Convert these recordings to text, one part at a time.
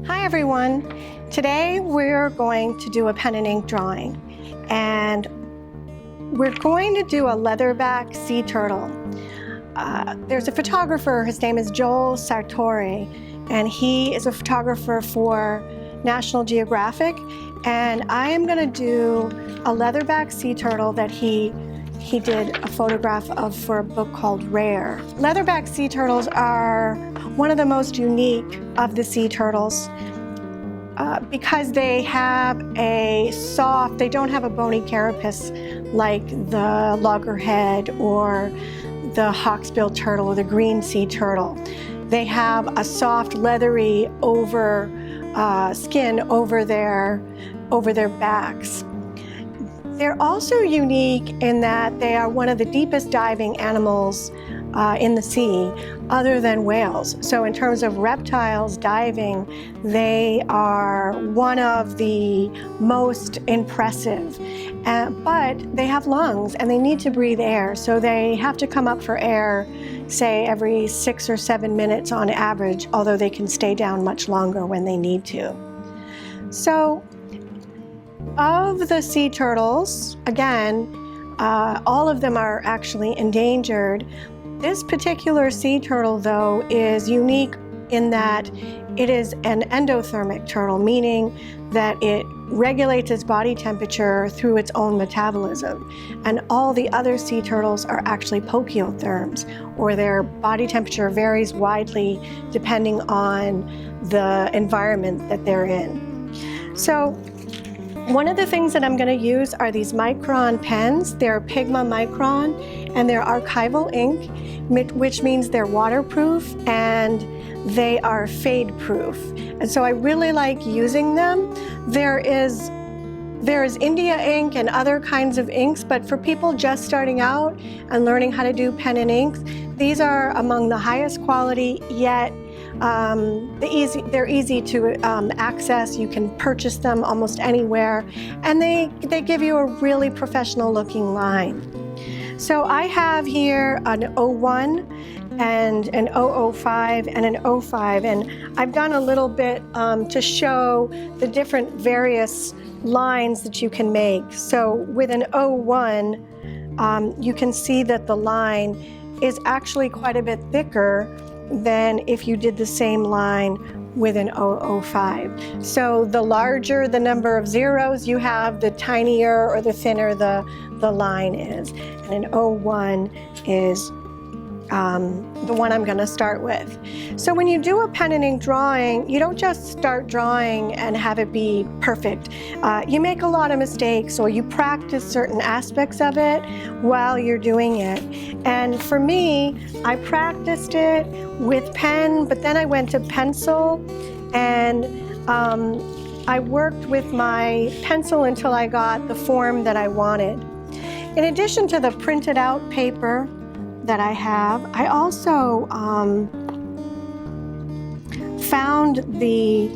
Hi everyone. Today we're going to do a pen and ink drawing, and we're going to do a leatherback sea turtle. There's a photographer, his name is Joel Sartori, and he is a photographer for National Geographic, and I am going to do a leatherback sea turtle that he did a photograph of for a book called Rare. Leatherback sea turtles are one of the most unique of the sea turtles because they have they don't have a bony carapace like the loggerhead or the hawksbill turtle or the green sea turtle. They have a soft, leathery skin over their backs. They're also unique in that they are one of the deepest diving animals in the sea, other than whales. So in terms of reptiles diving, they are one of the most impressive. But they have lungs and they need to breathe air, so they have to come up for air, say every 6 or 7 minutes on average, although they can stay down much longer when they need to. So of the sea turtles, again, all of them are actually endangered. This particular sea turtle, though, is unique in that it is an endothermic turtle, meaning that it regulates its body temperature through its own metabolism. And all the other sea turtles are actually poikilotherms, or their body temperature varies widely depending on the environment that they're in. So one of the things that I'm going to use are these micron pens. They're Pigma Micron, and they're archival ink, which means they're waterproof and they are fade proof. And so I really like using them. There is India ink and other kinds of inks, but for people just starting out and learning how to do pen and ink, these are among the highest quality, yet they're easy to access. You can purchase them almost anywhere, and they give you a really professional looking line. So I have here an 01 and an 005 and an 05, and I've done a little bit to show the different various lines that you can make. So with an 01, you can see that the line is actually quite a bit thicker than if you did the same line with an 005. So the larger the number of zeros you have, the tinier or the thinner the line is. And an 01 is the one I'm going to start with. So when you do a pen and ink drawing, you don't just start drawing and have it be perfect. You make a lot of mistakes, or you practice certain aspects of it while you're doing it. And for me, I practiced it with pen, but then I went to pencil, and I worked with my pencil until I got the form that I wanted. In addition to the printed out paper that I have, I also found the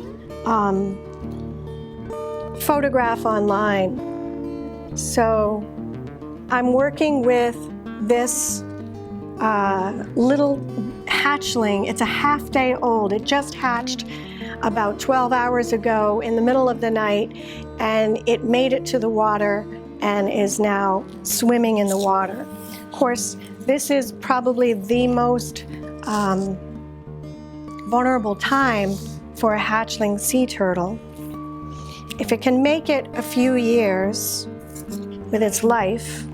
photograph online. So I'm working with this little hatchling. It's a half day old. It just hatched about 12 hours ago in the middle of the night, and it made it to the water and is now swimming in the water. Of course, this is probably the most vulnerable time for a hatchling sea turtle. If it can make it a few years with its life,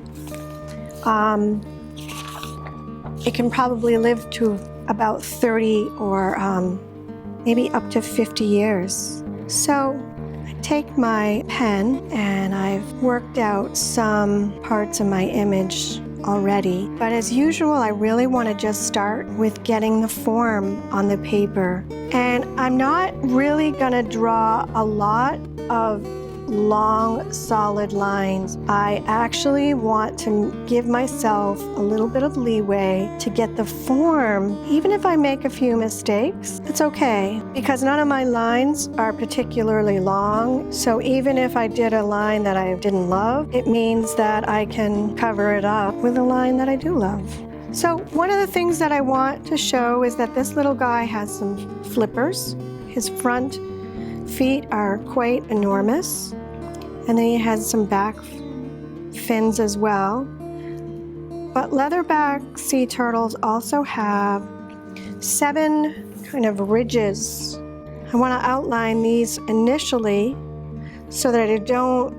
it can probably live to about 30 or maybe up to 50 years. So I take my pen and I've worked out some parts of my image already. But as usual, I really want to just start with getting the form on the paper. And I'm not really going to draw a lot of long, solid lines. I actually want to give myself a little bit of leeway to get the form. Even if I make a few mistakes, it's okay, because none of my lines are particularly long. So even if I did a line that I didn't love, it means that I can cover it up with a line that I do love. So one of the things that I want to show is that this little guy has some flippers. His front feet are quite enormous. And then he has some back fins as well. But leatherback sea turtles also have 7 kind of ridges. I want to outline these initially so that I don't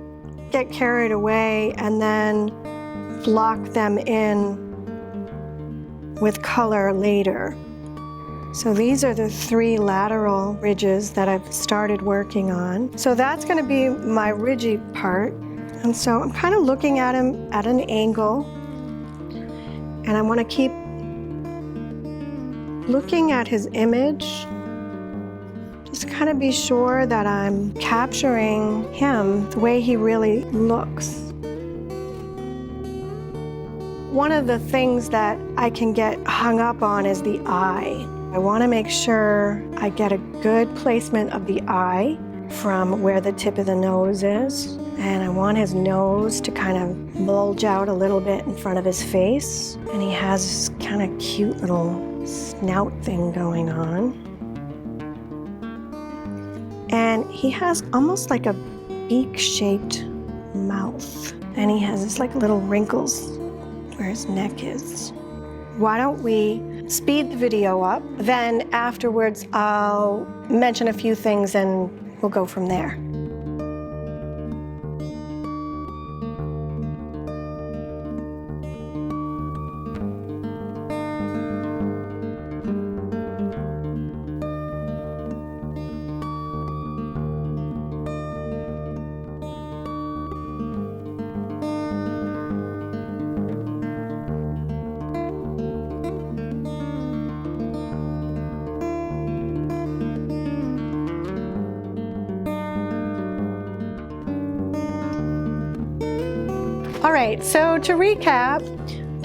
get carried away and then block them in with color later. So these are the 3 lateral ridges that I've started working on. So that's going to be my ridgy part. And so I'm kind of looking at him at an angle, and I want to keep looking at his image, just to kind of be sure that I'm capturing him the way he really looks. One of the things that I can get hung up on is the eye. I want to make sure I get a good placement of the eye from where the tip of the nose is. And I want his nose to kind of bulge out a little bit in front of his face. And he has this kind of cute little snout thing going on. And he has almost like a beak-shaped mouth. And he has this like little wrinkles where his neck is. Why don't we speed the video up, then afterwards I'll mention a few things and we'll go from there. All right, so to recap,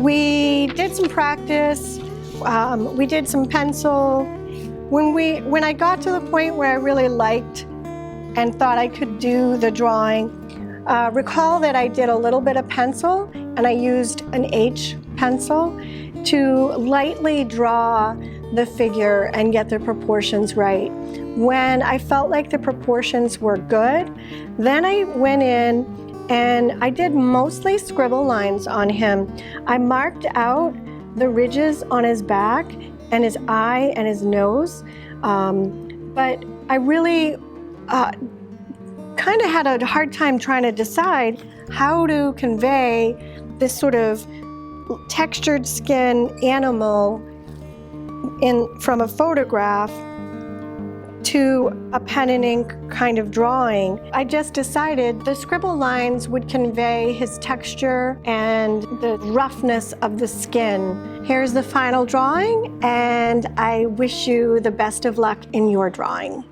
we did some practice, we did some pencil. When I got to the point where I really liked and thought I could do the drawing, recall that I did a little bit of pencil and I used an H pencil to lightly draw the figure and get the proportions right. When I felt like the proportions were good, then I went in and I did mostly scribble lines on him. I marked out the ridges on his back and his eye and his nose, but I really kind of had a hard time trying to decide how to convey this sort of textured skin animal from a photograph to a pen and ink kind of drawing. I just decided the scribble lines would convey his texture and the roughness of the skin. Here's the final drawing, and I wish you the best of luck in your drawing.